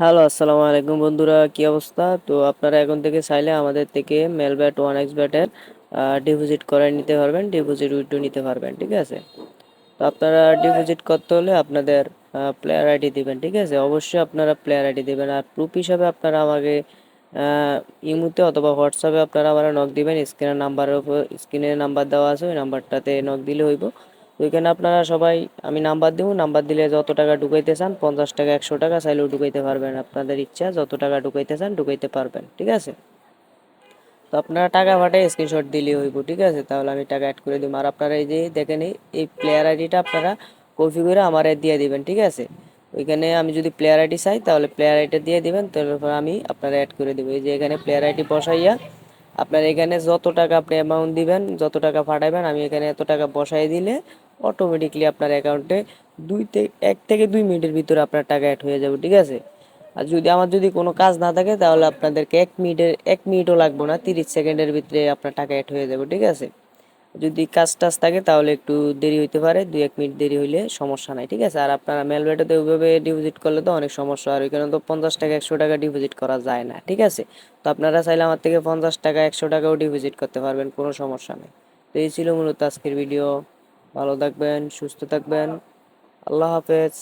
Hello, আসসালামু আলাইকুম বন্ধুরা, কি অবস্থা? তো আপনারা এখন থেকে চাইলে আমাদের থেকে মেলব্যাট 1x ব্যাটের ডিপোজিট করে নিতে পারবেন, ডিপোজিট উইথড্র নিতে পারবেন, ঠিক আছে? তো আপনারা ডিপোজিট করতে হলে আপনাদের প্লেয়ার আইডি দিবেন, ঠিক আছে? অবশ্যই আপনারা প্লেয়ার আইডি দিবেন। আর প্রুফ হিসাবে আপনারা আমাকে ইমুতে অথবা হোয়াটসঅ্যাপে আপনারা আমার নক দিবেন। স্ক্রিনে নাম্বার দেওয়া আছে, ওই নাম্বারটাতে নক দিলে হইব। তো ওইখানে আপনারা সবাই, আমি নাম্বার দেবো, নাম্বার দিলে যত টাকা ঢুকাইতে চান, 50 টাকা 100 টাকা চাইলেও ঢুকাইতে পারবেন। আপনাদের ইচ্ছা, যত টাকা ঢুকাইতে চান ঢুকাইতে পারবেন, ঠিক আছে? তো আপনারা টাকা পাঠায় স্ক্রিনশট দিলেই হইব, ঠিক আছে? তাহলে আমি টাকা অ্যাড করে দিব। আর আপনারা এই যে দেখেন, এই প্লেয়ার আইডিটা আপনারা কপি করে আমার দিয়ে দিবেন, ঠিক আছে? ওইখানে আমি যদি প্লেয়ার আইডি চাই তাহলে প্লেয়ার আইডিটা দিয়ে দিবেন, তারপর আমি আপনারা অ্যাড করে দেবো। এই যে এখানে প্লেয়ার আইডি বসাইয়া আপনার এখানে যত টাকা আপনি অ্যামাউন্ট দিবেন, যত টাকা পাঠাবেন, আমি এখানে এত টাকা বসাই দিলে অটোমেটিকলি আপনার অ্যাকাউন্টে 1 থেকে 2 মিনিটের ভিতরে আপনার টাকা অ্যাড হয়ে যাবে, ঠিক আছে? আর যদি কোনো কাজ না থাকে তাহলে আপনাদেরকে 1 মিনিটও লাগবে না, 30 সেকেন্ডের ভিতরে আপনার টাকা অ্যাড হয়ে যাবে, ঠিক আছে? যদি কাজ টাজ থাকে তাহলে একটু দেরি হইতে পারে, 2-1 মিনিট দেরি হইলে সমস্যা নাই, ঠিক আছে? আর আপনারা মেলবেটাতে ওইভাবে ডিপোজিট করলে তো অনেক সমস্যা, আর ওইখানে তো 50 টাকা 100 টাকা ডিপোজিট করা যায় না, ঠিক আছে? তো আপনারা চাইলে আমার থেকে 50 টাকা 100 টাকাও ডিপোজিট করতে পারবেন, কোনো সমস্যা নেই। তো এই ছিল মূলত আজকের ভিডিও। ভালো থাকবেন, সুস্থ থাকবেন। আল্লাহ হাফেজ।